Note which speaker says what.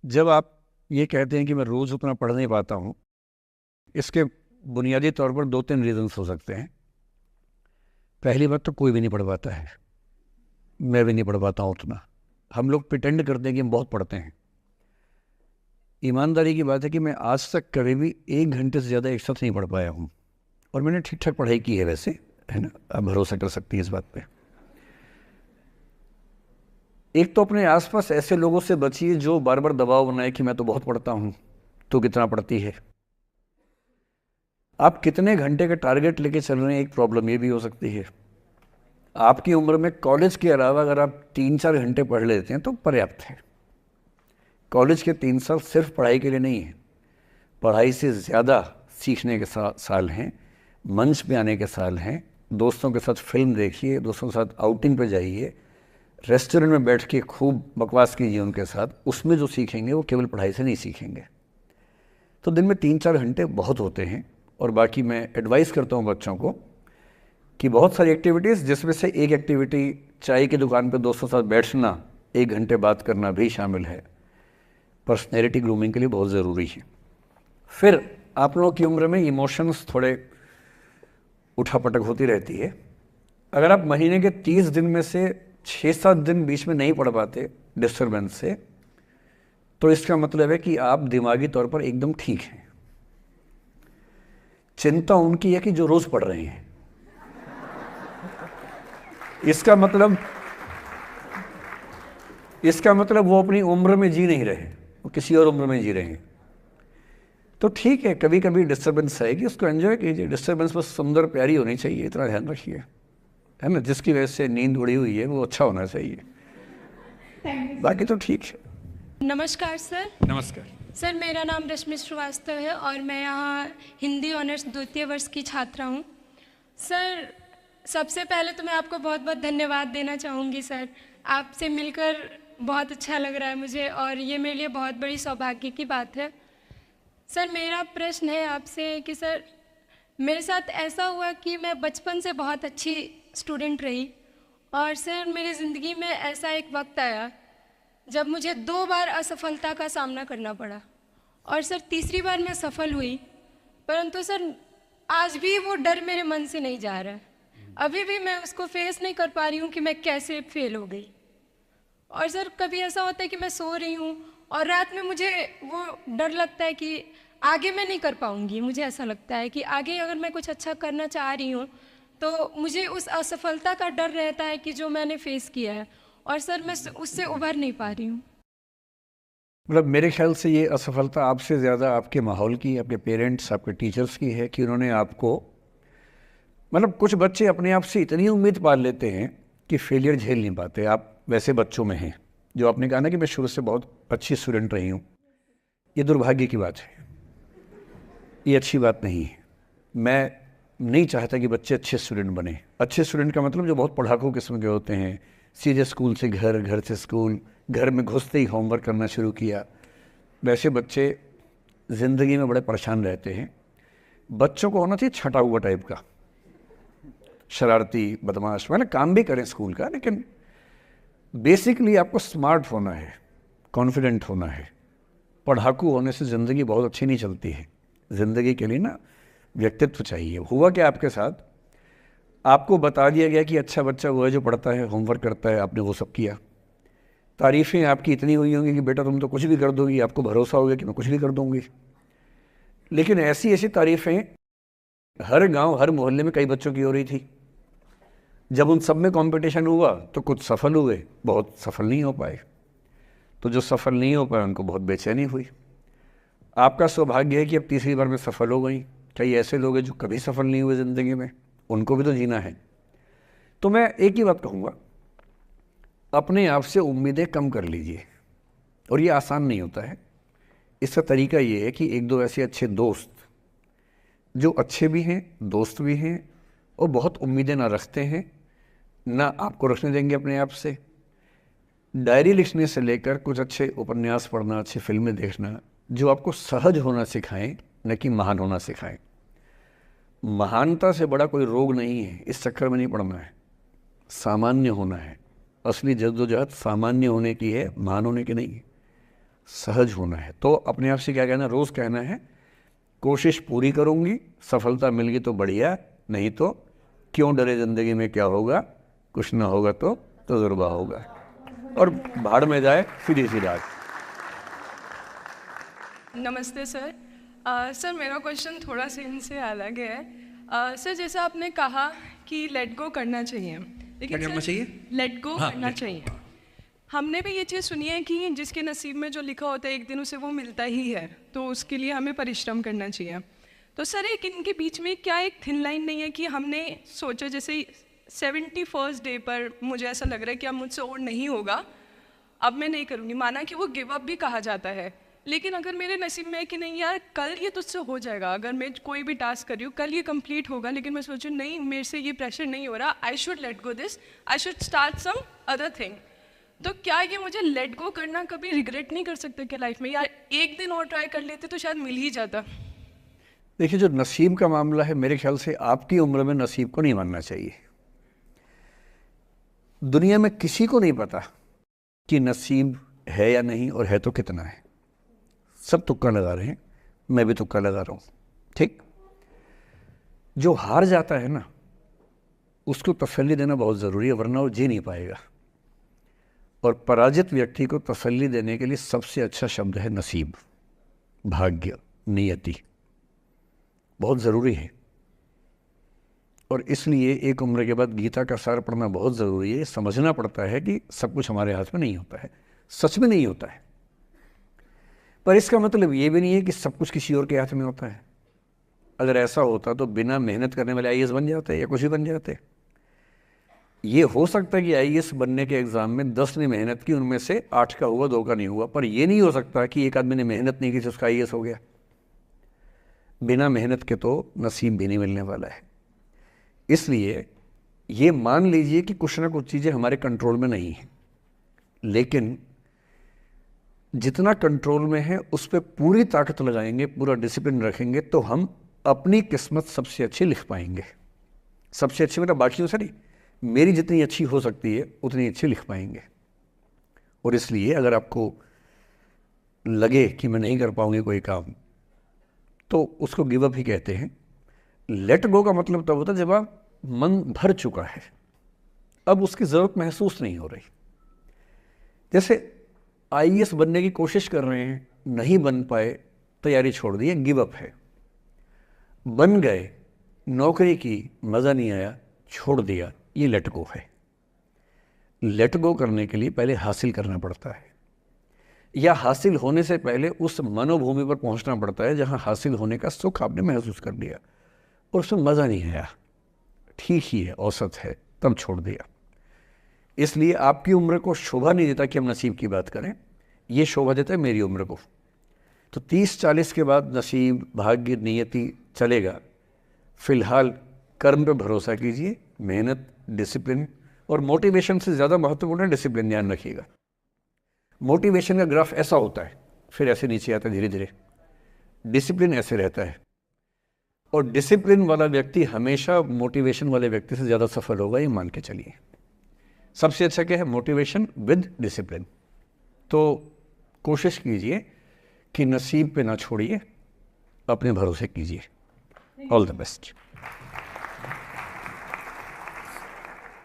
Speaker 1: जब आप ये कहते हैं कि मैं रोज़ उतना पढ़ नहीं पाता हूँ, इसके बुनियादी तौर पर 2-3 रीज़न्स हो सकते हैं। पहली बात तो कोई भी नहीं पढ़ पाता है, मैं भी नहीं पढ़ पाता हूँ उतना। हम लोग प्रिटेंड करते हैं कि हम बहुत पढ़ते हैं। ईमानदारी की बात है कि मैं आज तक कभी भी 1 घंटे से ज़्यादा एक साथ नहीं पढ़ पाया हूँ, और मैंने ठीक-ठाक पढ़ाई की है वैसे, है ना? आप भरोसा कर सकती हैं इस बात पे। एक तो अपने आस-पास ऐसे लोगों से बचिए जो बार-बार दबाव बनाए कि मैं तो बहुत पढ़ता हूँ, तू कितना पढ़ती है? आप कितने घंटे का टारगेट लेके चल रहे हैं, एक प्रॉब्लम ये भी हो सकती है। आपकी उम्र में कॉलेज के अलावा अगर आप 3-4 घंटे पढ़ लेते हैं तो पर्याप्त है। कॉलेज के 3 साल सिर्फ पढ़ाई के लिए नहीं है, पढ़ाई से ज़्यादा सीखने के साल हैं, मंच पे आने के साल हैं। दोस्तों के साथ फिल्म देखिए, दोस्तों के साथ आउटिंग पे जाइए, रेस्टोरेंट में बैठ के खूब बकवास कीजिए उनके साथ। उसमें जो सीखेंगे वो केवल पढ़ाई से नहीं सीखेंगे। तो दिन में 3-4 घंटे बहुत होते हैं। और बाकी मैं एडवाइस करता हूँ बच्चों को कि बहुत सारी एक्टिविटीज़, जिसमें से एक एक्टिविटी चाय की दुकान पे दोस्तों के साथ बैठना, 1 घंटे बात करना भी शामिल है। पर्सनैलिटी ग्रूमिंग के लिए बहुत ज़रूरी है। फिर आप लोगों की उम्र में इमोशंस थोड़े उठापटक होती रहती है। अगर आप महीने के 30 दिन में से 6-7 दिन बीच में नहीं पढ़ पाते डिस्टर्बेंस से, तो इसका मतलब है कि आप दिमागी तौर पर एकदम ठीक हैं। चिंता उनकी है कि जो रोज़ पढ़ रहे हैं। इसका मतलब वो अपनी उम्र में जी नहीं रहे, वो किसी और उम्र में जी रहे हैं। तो ठीक है, कभी कभी डिस्टर्बेंस आएगी, उसको एंजॉय कीजिए। डिस्टर्बेंस बस सुंदर प्यारी होनी चाहिए, इतना ध्यान रखिए, है ना? जिसकी वजह से नींद उड़ी हुई है वो अच्छा होना चाहिए, बाकी तो ठीक है।
Speaker 2: नमस्कार सर।
Speaker 1: नमस्कार।
Speaker 2: सर, मेरा नाम रश्मि श्रीवास्तव है और मैं यहाँ हिंदी ऑनर्स द्वितीय वर्ष की छात्रा हूँ। सर, सबसे पहले तो मैं आपको बहुत बहुत धन्यवाद देना चाहूँगी सर। आपसे मिलकर बहुत अच्छा लग रहा है मुझे और ये मेरे लिए बहुत बड़ी सौभाग्य की बात है। सर, मेरा प्रश्न है आपसे कि सर, मेरे साथ ऐसा हुआ कि मैं बचपन से बहुत अच्छी स्टूडेंट रही और सर मेरी ज़िंदगी में ऐसा एक वक्त आया जब मुझे 2 बार असफलता का सामना करना पड़ा और सर तीसरी बार मैं सफल हुई, परंतु सर आज भी वो डर मेरे मन से नहीं जा रहा है। अभी भी मैं उसको फेस नहीं कर पा रही हूँ कि मैं कैसे फेल हो गई। और सर कभी ऐसा होता है कि मैं सो रही हूँ और रात में मुझे वो डर लगता है कि आगे मैं नहीं कर पाऊँगी। मुझे ऐसा लगता है कि आगे अगर मैं कुछ अच्छा करना चाह रही हूँ तो मुझे उस असफलता का डर रहता है कि जो मैंने फेस किया है, और सर मैं उससे उभर नहीं पा रही हूँ।
Speaker 1: मतलब मेरे ख्याल से ये असफलता आपसे ज़्यादा आपके माहौल की, आपके पेरेंट्स, आपके टीचर्स की है कि उन्होंने आपको, मतलब कुछ बच्चे अपने आप से इतनी उम्मीद पाल लेते हैं कि फेलियर झेल नहीं पाते। आप वैसे बच्चों में हैं। जो आपने कहा ना कि मैं शुरू से बहुत अच्छी स्टूडेंट रही हूँ, ये दुर्भाग्य की बात है, ये अच्छी बात नहीं है। मैं नहीं चाहता कि बच्चे अच्छे स्टूडेंट बने। अच्छे स्टूडेंट का मतलब जो बहुत पढ़ाकू किस्म के होते हैं, सीधे स्कूल से घर, घर से स्कूल, घर में घुसते ही होमवर्क करना शुरू किया, वैसे बच्चे ज़िंदगी में बड़े परेशान रहते हैं। बच्चों को होना चाहिए छटा हुआ टाइप का, शरारती, बदमाश, मतलब काम भी करें स्कूल का, लेकिन बेसिकली आपको स्मार्ट होना है, कॉन्फिडेंट होना है। पढ़ाकू होने से ज़िंदगी बहुत अच्छी नहीं चलती है। ज़िंदगी के लिए ना व्यक्तित्व चाहिए। हुआ क्या आपके साथ, आपको बता दिया गया कि अच्छा बच्चा वो है जो पढ़ता है, होमवर्क करता है, आपने वो सब किया। तारीफ़ें आपकी इतनी हुई होंगी कि बेटा तुम तो कुछ भी कर दोगी, आपको भरोसा हो गया कि मैं कुछ भी कर दूंगी। लेकिन ऐसी ऐसी तारीफ़ें हर गांव, हर मोहल्ले में कई बच्चों की हो रही थी। जब उन सब में कंपटीशन हुआ तो कुछ सफल हुए, बहुत सफल नहीं हो पाए। तो जो सफल नहीं हो पाए उनको बहुत बेचैनी हुई। आपका सौभाग्य है कि अब तीसरी बार में सफल हो गई। कई ऐसे लोग हैं जो कभी सफल नहीं हुए ज़िंदगी में, उनको भी तो जीना है। तो मैं एक ही बात कहूँगा, अपने आप से उम्मीदें कम कर लीजिए। और ये आसान नहीं होता है। इसका तरीका ये है कि 1-2 ऐसे अच्छे दोस्त जो अच्छे भी हैं, दोस्त भी हैं, और बहुत उम्मीदें ना रखते हैं, ना आपको रखने देंगे अपने आप से। डायरी लिखने से लेकर कुछ अच्छे उपन्यास पढ़ना, अच्छी फिल्में देखना, जो आपको सहज होना सिखाएं, न कि महान होना सिखाएं। महानता से बड़ा कोई रोग नहीं है, इस चक्कर में नहीं पड़ना है। सामान्य होना है। असली जद्दोजहद सामान्य होने की है, महान होने की नहीं है। सहज होना है। तो अपने आप से क्या कहना, रोज़ कहना है कोशिश पूरी करूँगी, सफलता मिल गई तो बढ़िया, नहीं तो क्यों डरे, ज़िंदगी में क्या होगा, कुछ ना होगा तो तजुर्बा होगा, और भाड़ में जाए सीधी सी रात।
Speaker 3: नमस्ते सर। सर मेरा क्वेश्चन थोड़ा सा इनसे अलग है। सर जैसे आपने कहा कि लेट गो करना चाहिए, लेकिन
Speaker 1: क्या करना चाहिए?
Speaker 3: लेट गो
Speaker 1: हाँ,
Speaker 3: करना चाहिए। हमने भी ये चीज़ सुनी है कि जिसके नसीब में जो लिखा होता है एक दिन उसे वो मिलता ही है, तो उसके लिए हमें परिश्रम करना चाहिए। तो सर एक इनके बीच में क्या एक थिन लाइन नहीं है कि हमने सोचा जैसे 71st डे पर मुझे ऐसा लग रहा है कि अब मुझसे और नहीं होगा, अब मैं नहीं करूँगी, माना कि वो गिव अप भी कहा जाता है, लेकिन अगर मेरे नसीब में है कि नहीं यार कल ये तुझसे हो जाएगा, अगर मैं कोई भी टास्क कर रही हूँ कल ये कंप्लीट होगा, लेकिन मैं सोचूँ नहीं मेरे से ये प्रेशर नहीं हो रहा, I should let go this, I should start some other thing, तो क्या ये मुझे लेट गो करना कभी रिग्रेट नहीं कर सकते क्या लाइफ में, यार एक दिन और ट्राई कर लेते तो शायद मिल ही जाता?
Speaker 1: देखिए, जो नसीब का मामला है, मेरे ख्याल से आपकी उम्र में नसीब को नहीं मानना चाहिए। दुनिया में किसी को नहीं पता कि नसीब है या नहीं, और है तो कितना है। सब तुक्का लगा रहे हैं, मैं भी तुक्का लगा रहा हूँ, ठीक। जो हार जाता है ना, उसको तसल्ली देना बहुत ज़रूरी है, वरना वो जी नहीं पाएगा। और पराजित व्यक्ति को तसल्ली देने के लिए सबसे अच्छा शब्द है नसीब, भाग्य, नियति, बहुत ज़रूरी है। और इसलिए एक उम्र के बाद गीता का सार पढ़ना बहुत ज़रूरी है। समझना पड़ता है कि सब कुछ हमारे हाथ में नहीं होता है, सच में नहीं होता है, पर इसका मतलब ये भी नहीं है कि सब कुछ किसी और के हाथ में होता है। अगर ऐसा होता तो बिना मेहनत करने वाले आईएएस बन जाते या कुछ भी बन जाते। ये हो सकता है कि आईएएस बनने के एग्ज़ाम में 10 ने मेहनत की, उनमें से 8 का हुआ, 2 का नहीं हुआ, पर यह नहीं हो सकता कि एक आदमी ने मेहनत नहीं की तो उसका आईएएस हो गया। बिना मेहनत के तो नसीब भी नहीं मिलने वाला है। इसलिए ये मान लीजिए कि कुछ ना कुछ चीज़ें हमारे कंट्रोल में नहीं हैं, लेकिन जितना कंट्रोल में है उस पर पूरी ताकत लगाएंगे, पूरा डिसिप्लिन रखेंगे, तो हम अपनी किस्मत सबसे अच्छी लिख पाएंगे। सबसे अच्छी मतलब बाकियों से नहीं, मेरी जितनी अच्छी हो सकती है उतनी अच्छी लिख पाएंगे। और इसलिए अगर आपको लगे कि मैं नहीं कर पाऊंगी कोई काम, तो उसको गिव अप ही कहते हैं। लेट गो का मतलब तब होता है जब आप मन भर चुका है, अब उसकी ज़रूरत महसूस नहीं हो रही। जैसे आईएएस बनने की कोशिश कर रहे हैं, नहीं बन पाए, तैयारी छोड़ दी, गिव अप है। बन गए, नौकरी की, मज़ा नहीं आया, छोड़ दिया, ये लेट गो है। लेट गो करने के लिए पहले हासिल करना पड़ता है, या हासिल होने से पहले उस मनोभूमि पर पहुंचना पड़ता है जहां हासिल होने का सुख आपने महसूस कर लिया और उसमें मज़ा नहीं आया, ठीक ही है, औसत है, तब छोड़ दिया। इसलिए आपकी उम्र को शोभा नहीं देता कि हम नसीब की बात करें, ये शोभा देता है मेरी उम्र को। तो 30-40 के बाद नसीब, भाग्य, नियति चलेगा। फिलहाल कर्म पे भरोसा कीजिए, मेहनत, डिसिप्लिन, और मोटिवेशन से ज़्यादा महत्वपूर्ण है डिसिप्लिन, ध्यान रखिएगा। मोटिवेशन का ग्राफ ऐसा होता है, फिर ऐसे नीचे आता है धीरे धीरे, डिसिप्लिन ऐसे रहता है। और डिसिप्लिन वाला व्यक्ति हमेशा मोटिवेशन वाले व्यक्ति से ज़्यादा सफल होगा, ये मान के चलिए। सबसे अच्छा क्या है? Motivation with discipline. तो कोशिश कीजिए कि नसीब पे ना छोड़िए, अपने भरोसे कीजिए। All the best.